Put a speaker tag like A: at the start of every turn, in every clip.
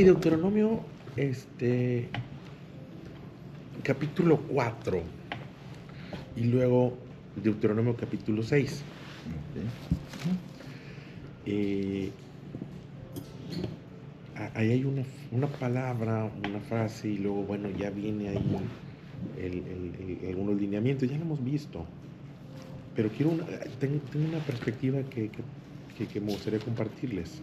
A: Deuteronomio, capítulo 4 y luego Deuteronomio capítulo 6. Ahí hay una palabra, una frase, y luego, bueno, ya viene ahí algunos lineamientos, ya lo hemos visto. Pero tengo una perspectiva que me gustaría compartirles.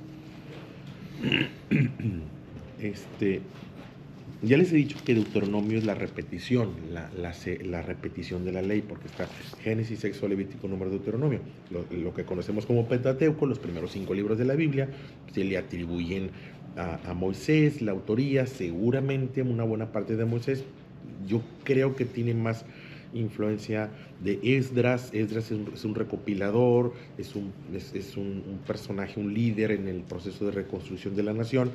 A: Ya les he dicho que Deuteronomio es la repetición, la repetición de la ley, porque está Génesis, Éxodo, Levítico, Número, Deuteronomio. Lo que conocemos como Pentateuco, los primeros 5 libros de la Biblia, se le atribuyen a Moisés la autoría, seguramente una buena parte de Moisés. Yo creo que tiene más influencia de Esdras. Esdras es un recopilador, es un personaje, un líder en el proceso de reconstrucción de la nación.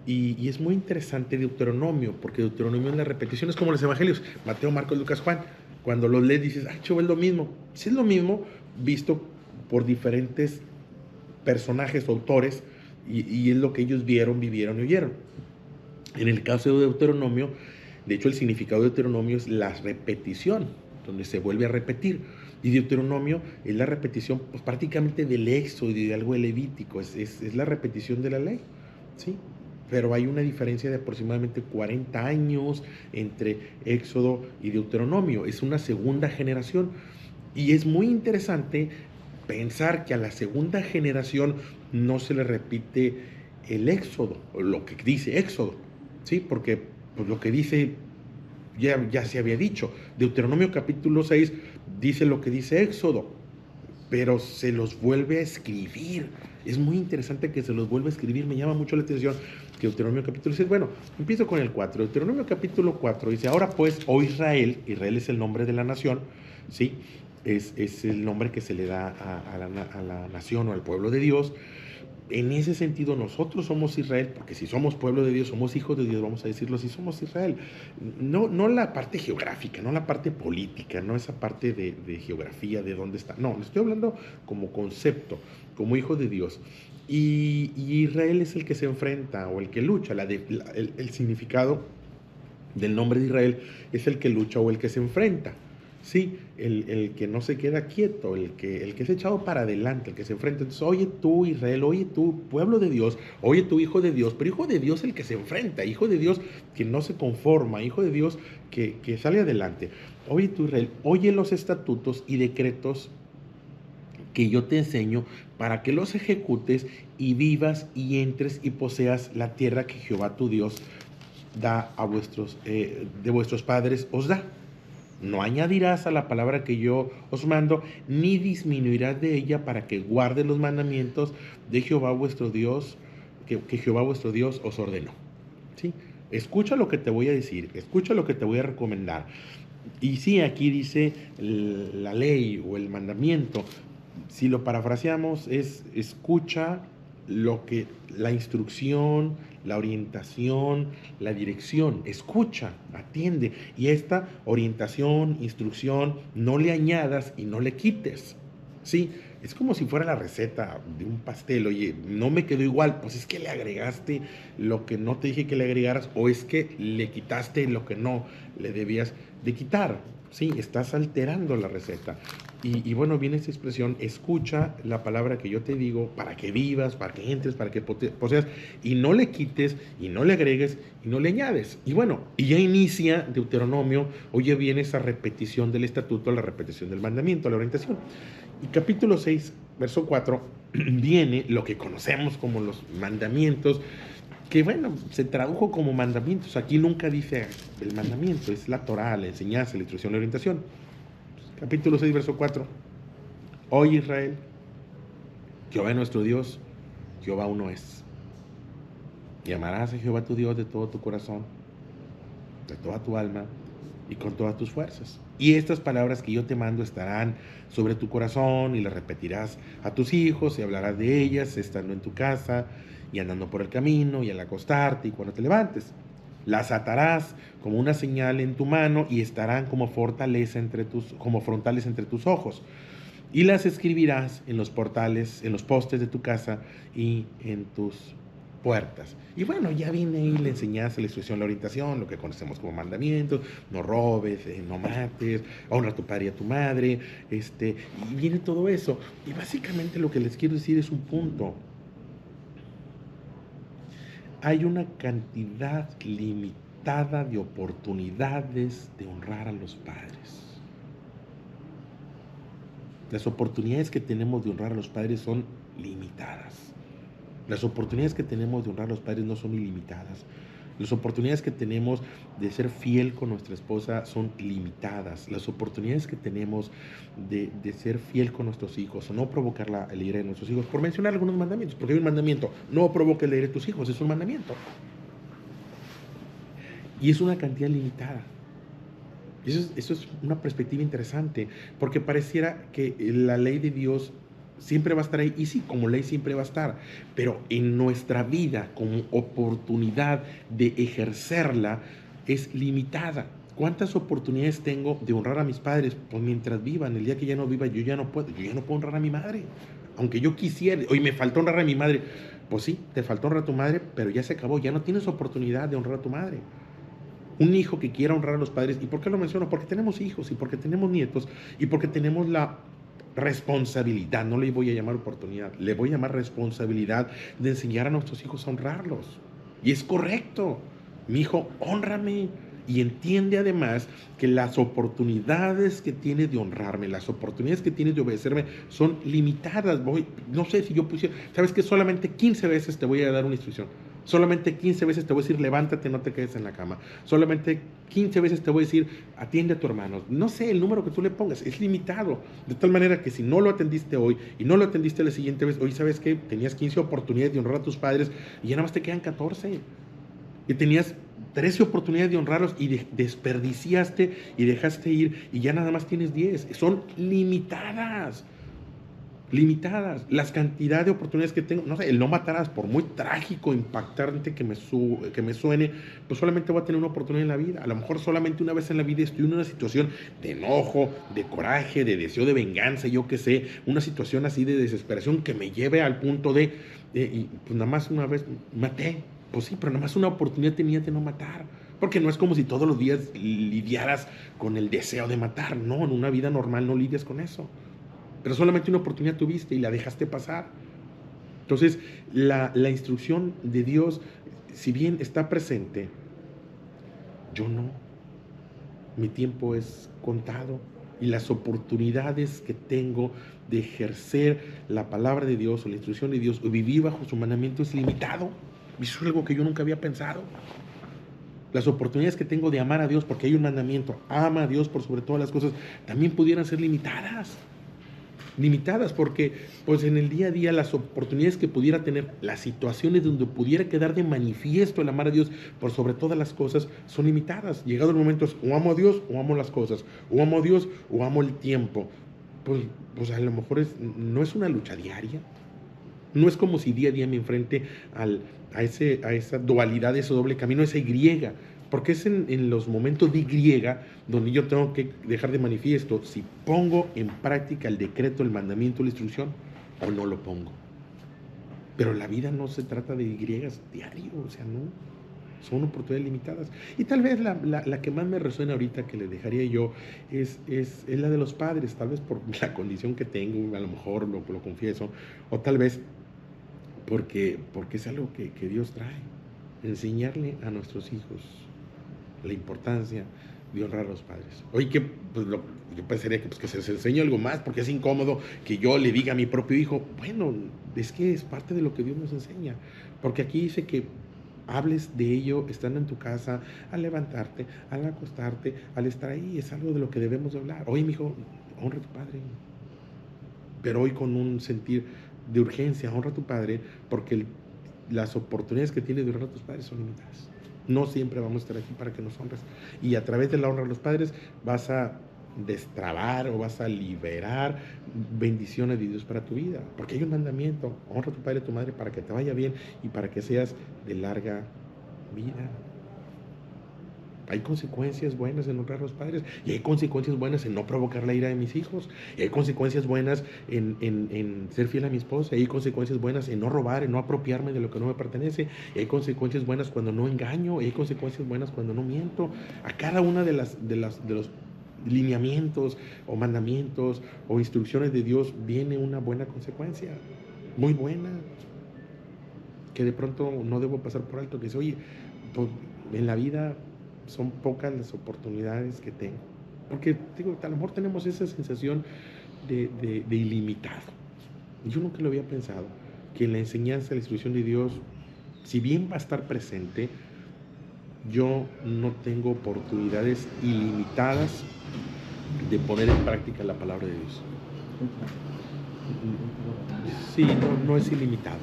A: Y es muy interesante Deuteronomio, porque Deuteronomio es la repetición, es como los evangelios, Mateo, Marcos, Lucas, Juan. Cuando los lees dices, ay, chaval, es lo mismo. Sí es lo mismo, visto por diferentes personajes, autores, y es lo que ellos vieron, vivieron y oyeron. En el caso de Deuteronomio, de hecho el significado de Deuteronomio es la repetición, donde se vuelve a repetir. Y Deuteronomio es la repetición, pues, prácticamente del Éxodo y de algo de Levítico, es la repetición de la ley, ¿sí? Pero hay una diferencia de aproximadamente 40 años entre Éxodo y Deuteronomio. Es una segunda generación. Y es muy interesante pensar que a la segunda generación no se le repite el Éxodo, o lo que dice Éxodo, ¿sí? Porque pues, lo que dice ya se había dicho. Deuteronomio capítulo 6 dice lo que dice Éxodo, pero se los vuelve a escribir. Es muy interesante que se los vuelva a escribir. Me llama mucho la atención que Deuteronomio capítulo 6, bueno, empiezo con el 4. Deuteronomio capítulo 4 dice, ahora pues, oh Israel, Israel es el nombre de la nación, ¿sí? Es el nombre que se le da a la nación o al pueblo de Dios. En ese sentido, nosotros somos Israel, porque si somos pueblo de Dios, somos hijos de Dios, vamos a decirlo así, somos Israel. No la parte geográfica, no la parte política, no esa parte de geografía, de dónde está. No, estoy hablando como concepto, como hijo de Dios. Y Israel es el que se enfrenta o el que lucha. El significado del nombre de Israel es el que lucha o el que se enfrenta. Sí, el que no se queda quieto, el que es echado para adelante, el que se enfrenta. Entonces, oye tú, Israel, oye tú, pueblo de Dios, oye tú, hijo de Dios, pero hijo de Dios el que se enfrenta, hijo de Dios que no se conforma, hijo de Dios que sale adelante. Oye tú, Israel, oye los estatutos y decretos que yo te enseño para que los ejecutes y vivas y entres y poseas la tierra que Jehová tu Dios da a de vuestros padres os da. No añadirás a la palabra que yo os mando, ni disminuirás de ella para que guarde los mandamientos de Jehová vuestro Dios, que Jehová vuestro Dios os ordenó. ¿Sí? Escucha lo que te voy a decir, escucha lo que te voy a recomendar. Y sí, aquí dice la ley o el mandamiento. Si lo parafraseamos, es escucha la instrucción, la orientación, la dirección. Escucha, atiende. Y esta orientación, instrucción, no le añadas y no le quites. ¿Sí? Es como si fuera la receta de un pastel. Oye, no me quedó igual. Pues es que le agregaste lo que no te dije que le agregaras, o es que le quitaste lo que no le debías de quitar. Sí, estás alterando la receta. Y bueno, viene esta expresión, escucha la palabra que yo te digo para que vivas, para que entres, para que poseas, y no le quites, y no le agregues, y no le añades. Y bueno, y ya inicia Deuteronomio, oye, viene esa repetición del estatuto, la repetición del mandamiento, la orientación. Y capítulo 6, verso 4, viene lo que conocemos como los mandamientos, que bueno, se tradujo como mandamientos. Aquí nunca dice el mandamiento, es la Torah, la enseñanza, la instrucción, la orientación. Capítulo 6, verso 4. Oye Israel, Jehová es nuestro Dios, Jehová uno es. Y amarás a Jehová tu Dios de todo tu corazón, de toda tu alma y con todas tus fuerzas. Y estas palabras que yo te mando estarán sobre tu corazón y las repetirás a tus hijos y hablarás de ellas estando en tu casa y andando por el camino y al acostarte y cuando te levantes. Las atarás como una señal en tu mano y estarán como frontales entre tus ojos. Y las escribirás en los portales, en los postes de tu casa y en tus puertas. Y bueno, ya viene ahí la enseñanza, la instrucción, la orientación, lo que conocemos como mandamientos: no robes, no mates, honra a tu padre y a tu madre, y viene todo eso. Y básicamente lo que les quiero decir es un punto. Hay una cantidad limitada de oportunidades de honrar a los padres. Las oportunidades que tenemos de honrar a los padres son limitadas. Las oportunidades que tenemos de honrar a los padres no son ilimitadas. Las oportunidades que tenemos de ser fiel con nuestra esposa son limitadas. Las oportunidades que tenemos de ser fiel con nuestros hijos o no provocar la ira de nuestros hijos, por mencionar algunos mandamientos, porque hay un mandamiento: no provoques la ira de tus hijos, es un mandamiento. Y es una cantidad limitada. Eso es una perspectiva interesante, porque pareciera que la ley de Dios siempre va a estar ahí, y sí, como ley siempre va a estar, pero en nuestra vida, como oportunidad de ejercerla, es limitada. ¿Cuántas oportunidades tengo de honrar a mis padres? Pues mientras vivan. El día que ya no viva, yo ya no puedo honrar a mi madre. Aunque yo quisiera, hoy me faltó honrar a mi madre. Pues sí, te faltó honrar a tu madre, pero ya se acabó, ya no tienes oportunidad de honrar a tu madre. Un hijo que quiera honrar a los padres. ¿Y por qué lo menciono? Porque tenemos hijos y porque tenemos nietos y porque tenemos la responsabilidad, no le voy a llamar oportunidad, le voy a llamar responsabilidad de enseñar a nuestros hijos a honrarlos. Y es correcto. Mi hijo, hónrame. Y entiende además que las oportunidades que tiene de honrarme, las oportunidades que tiene de obedecerme son limitadas. No sé si yo pusiera, sabes que solamente 15 veces te voy a dar una instrucción. Solamente 15 veces te voy a decir: levántate, no te quedes en la cama. Solamente 15 veces te voy a decir: atiende a tu hermano. No sé, el número que tú le pongas es limitado. De tal manera que si no lo atendiste hoy y no lo atendiste la siguiente vez, hoy sabes que tenías 15 oportunidades de honrar a tus padres y ya nada más te quedan 14. Y tenías 13 oportunidades de honrarlos y desperdiciaste y dejaste ir y ya nada más tienes 10. Son limitadas. Limitadas. Las cantidades de oportunidades que tengo, no sé, el no matarás, por muy trágico, impactante que me suene, pues solamente voy a tener una oportunidad en la vida. A lo mejor solamente una vez en la vida estoy en una situación de enojo, de coraje, de deseo de venganza, yo qué sé, una situación así de desesperación que me lleve al punto y pues nada más una vez maté. Pues sí, pero nada más una oportunidad tenía de no matar. Porque no es como si todos los días lidiaras con el deseo de matar. No, en una vida normal no lidias con eso. Pero solamente una oportunidad tuviste y la dejaste pasar. Entonces, la instrucción de Dios, si bien está presente, yo no. Mi tiempo es contado y las oportunidades que tengo de ejercer la palabra de Dios o la instrucción de Dios o vivir bajo su mandamiento es limitado. Eso es algo que yo nunca había pensado. Las oportunidades que tengo de amar a Dios, porque hay un mandamiento: ama a Dios por sobre todas las cosas, también pudieran ser limitadas. Limitadas, porque pues en el día a día las oportunidades que pudiera tener, las situaciones donde pudiera quedar de manifiesto el amar a Dios por sobre todas las cosas son limitadas. Llegado el momento es: o amo a Dios o amo las cosas, o amo a Dios o amo el tiempo. Pues a lo mejor no es una lucha diaria. No es como si día a día me enfrente a esa dualidad, ese doble camino, esa Y. Porque es en los momentos de Y donde yo tengo que dejar de manifiesto si pongo en práctica el decreto, el mandamiento, la instrucción, o no lo pongo. Pero la vida no se trata de Y diario, o sea, no. Son oportunidades limitadas. Y tal vez la que más me resuena ahorita, que le dejaría yo, es la de los padres, tal vez por la condición que tengo, a lo mejor lo confieso, o tal vez porque es algo que Dios trae. Enseñarle a nuestros hijos la importancia de honrar a los padres. Oye, que pues, yo pensaría que se les enseñe algo más, porque es incómodo que yo le diga a mi propio hijo. Bueno, es que es parte de lo que Dios nos enseña, porque aquí dice que hables de ello estando en tu casa, al levantarte, al acostarte, al estar ahí. Es algo de lo que debemos de hablar. Oye, mi hijo, honra a tu padre, pero hoy con un sentir de urgencia: honra a tu padre, porque las oportunidades que tienes de honrar a tus padres son limitadas. No siempre vamos a estar aquí para que nos honres. Y a través de la honra a los padres vas a destrabar o vas a liberar bendiciones de Dios para tu vida. Porque hay un mandamiento: honra a tu padre y a tu madre para que te vaya bien y para que seas de larga vida. Hay consecuencias buenas en honrar a los padres y hay consecuencias buenas en no provocar la ira de mis hijos. Y hay consecuencias buenas en ser fiel a mi esposa. Y hay consecuencias buenas en no robar, en no apropiarme de lo que no me pertenece. Y hay consecuencias buenas cuando no engaño. Y hay consecuencias buenas cuando no miento. A cada una de los lineamientos o mandamientos o instrucciones de Dios viene una buena consecuencia. Muy buena. Que de pronto no debo pasar por alto. Que dice, oye, pues, en la vida son pocas las oportunidades que tengo. Porque digo, a lo mejor tenemos esa sensación de ilimitado. Yo nunca lo había pensado, que en la enseñanza, la instrucción de Dios, si bien va a estar presente, yo no tengo oportunidades ilimitadas de poner en práctica la palabra de Dios. Sí, no es ilimitado.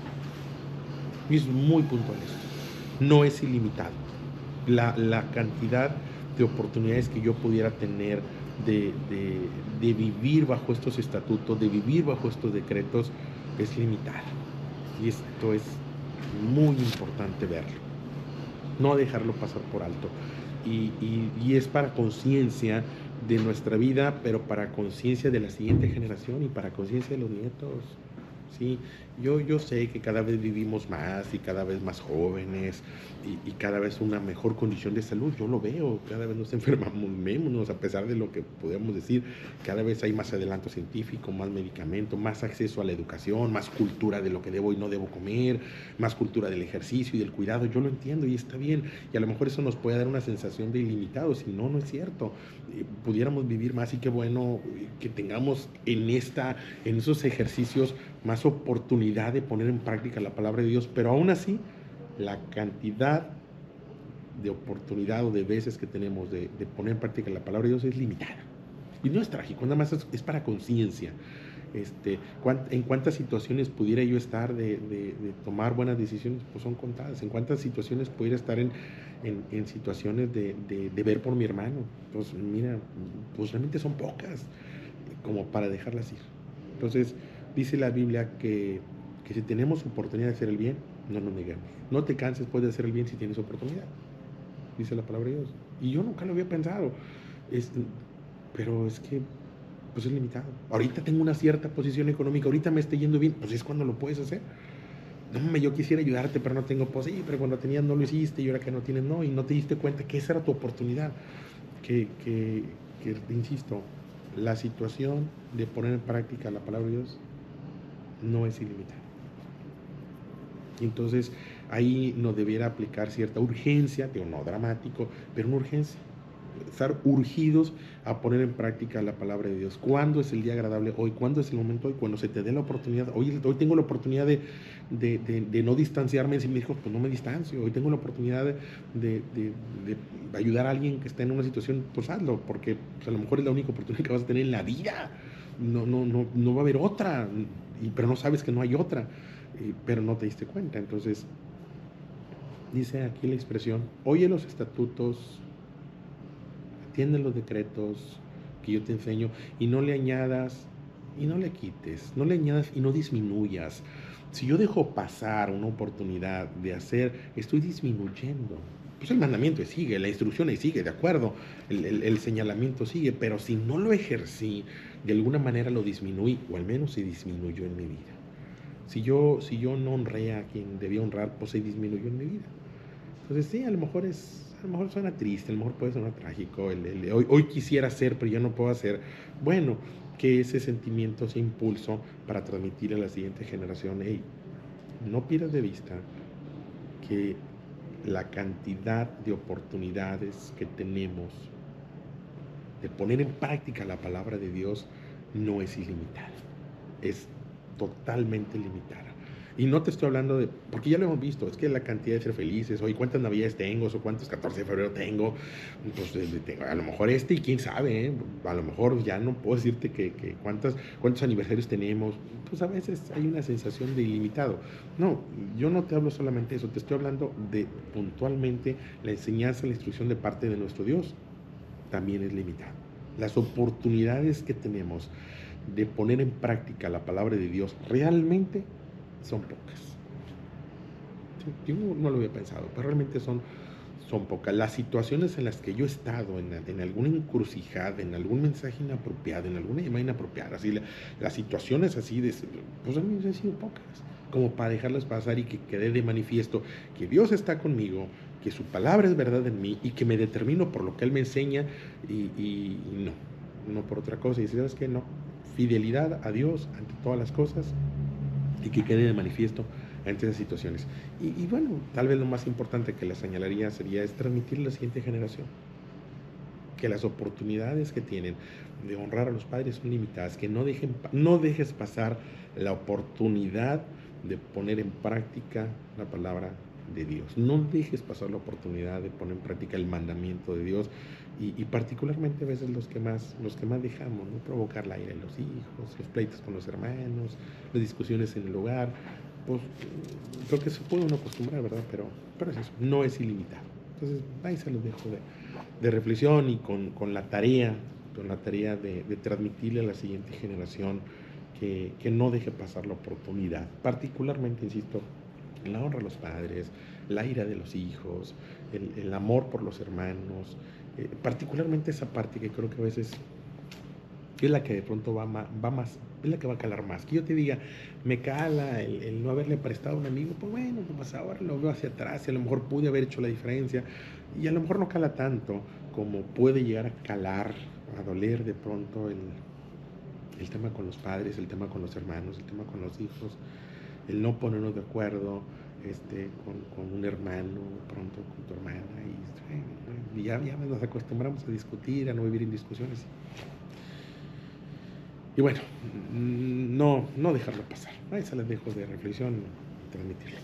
A: Y es muy puntual esto. No es ilimitado. La cantidad de oportunidades que yo pudiera tener de vivir bajo estos estatutos, de vivir bajo estos decretos, es limitada. Y esto es muy importante verlo. No dejarlo pasar por alto. Y es para conciencia de nuestra vida, pero para conciencia de la siguiente generación y para conciencia de los nietos. Sí, yo sé que cada vez vivimos más y cada vez más jóvenes y cada vez una mejor condición de salud. Yo lo veo, cada vez nos enfermamos menos, a pesar de lo que podemos decir. Cada vez hay más adelanto científico, más medicamento, más acceso a la educación, más cultura de lo que debo y no debo comer, más cultura del ejercicio y del cuidado. Yo lo entiendo y está bien. Y a lo mejor eso nos puede dar una sensación de ilimitado, si no, no es cierto. Pudiéramos vivir más y qué bueno que tengamos en esos ejercicios más oportunidad de poner en práctica la palabra de Dios, pero aún así la cantidad de oportunidad o de veces que tenemos de poner en práctica la palabra de Dios es limitada. Y no es trágico, nada más es para conciencia. En cuántas situaciones pudiera yo estar de tomar buenas decisiones, pues son contadas. En cuántas situaciones pudiera estar en situaciones de ver por mi hermano, pues mira, pues realmente son pocas como para dejarlas ir. Entonces dice la Biblia que si tenemos oportunidad de hacer el bien, no nos neguemos. No te canses pues de hacer el bien si tienes oportunidad, dice la palabra de Dios. Y yo nunca lo había pensado, pero es que pues es limitado. Ahorita tengo una cierta posición económica, ahorita me está yendo bien, pues es cuando lo puedes hacer. No, yo quisiera ayudarte, pero no tengo, pues sí, pero cuando tenías no lo hiciste y ahora que no tienes, no, y no te diste cuenta que esa era tu oportunidad. Que insisto, la situación de poner en práctica la palabra de Dios no es ilimitada. Entonces, ahí nos debiera aplicar cierta urgencia, digo, no dramático, pero una urgencia. Estar urgidos a poner en práctica la palabra de Dios. ¿Cuándo es el día agradable hoy? ¿Cuándo es el momento hoy? Cuando se te dé la oportunidad. Hoy tengo la oportunidad de no distanciarme. Si me dijo, pues no me distancio. Hoy tengo la oportunidad de ayudar a alguien que está en una situación, pues hazlo, porque pues, a lo mejor es la única oportunidad que vas a tener en la vida. No va a haber otra, pero no sabes que no hay otra, pero no te diste cuenta. Entonces, dice aquí la expresión, oye los estatutos, atiende los decretos que yo te enseño y no le añadas y no le quites, no le añadas y no disminuyas. Si yo dejo pasar una oportunidad de hacer, estoy disminuyendo. Pues el mandamiento sigue, la instrucción sigue, de acuerdo, el señalamiento sigue, pero si no lo ejercí, de alguna manera lo disminuí, o al menos se disminuyó en mi vida. Si yo no honré a quien debía honrar, pues se disminuyó en mi vida. Entonces sí, a lo mejor suena triste, a lo mejor puede sonar trágico, hoy quisiera hacer, pero ya no puedo hacer. Bueno, que ese sentimiento, ese impulso para transmitir a la siguiente generación, hey, no pierdas de vista que la cantidad de oportunidades que tenemos de poner en práctica la palabra de Dios no es ilimitada, es totalmente limitada. Y no te estoy hablando de, porque ya lo hemos visto, es que la cantidad de ser felices, oye, ¿cuántas navidades tengo? ¿O cuántos 14 de febrero tengo? Pues a lo mejor y quién sabe, ¿eh? A lo mejor ya no puedo decirte que cuántos aniversarios tenemos. Pues a veces hay una sensación de ilimitado. No, yo no te hablo solamente de eso, te estoy hablando de puntualmente la enseñanza, la instrucción de parte de nuestro Dios también es limitada. Las oportunidades que tenemos de poner en práctica la palabra de Dios realmente son pocas. Sí, yo no lo había pensado, pero realmente son son pocas. Las situaciones en las que yo he estado, en alguna encrucijada, en algún mensaje inapropiado, en alguna llamada inapropiada, así, las situaciones así, pues a mí han sido pocas, como para dejarlas pasar y que quede de manifiesto que Dios está conmigo, que su palabra es verdad en mí y que me determino por lo que Él me enseña y no por otra cosa. Y si sabes que no, fidelidad a Dios ante todas las cosas y que quede de manifiesto ante esas situaciones. Y bueno, tal vez lo más importante que le señalaría sería es transmitirle a la siguiente generación que las oportunidades que tienen de honrar a los padres son limitadas, que no dejes pasar la oportunidad de poner en práctica la palabra de Dios. No dejes pasar la oportunidad de poner en práctica el mandamiento de Dios y particularmente a veces los que más dejamos, ¿no? Provocar la ira de los hijos, los pleitos con los hermanos, las discusiones en el hogar. Pues creo que se puede uno acostumbrar, ¿verdad? Pero es eso, no es ilimitado. Entonces, ahí se los dejo de reflexión y con la tarea, de transmitirle a la siguiente generación que no deje pasar la oportunidad, particularmente, insisto, la honra a los padres, la ira de los hijos, el amor por los hermanos, particularmente esa parte que creo que a veces es la que de pronto va más, es la que va a calar más. Que yo te diga, me cala el no haberle prestado a un amigo, pues bueno, pues ahora lo veo hacia atrás y a lo mejor pude haber hecho la diferencia y a lo mejor no cala tanto como puede llegar a calar, a doler de pronto el tema con los padres, el tema con los hermanos, el tema con los hijos, el no ponernos de acuerdo con un hermano, pronto con tu hermana y ya nos acostumbramos a discutir, a no vivir en discusiones. Y bueno, no dejarlo pasar. Ahí se les dejo de reflexión y transmitirlo.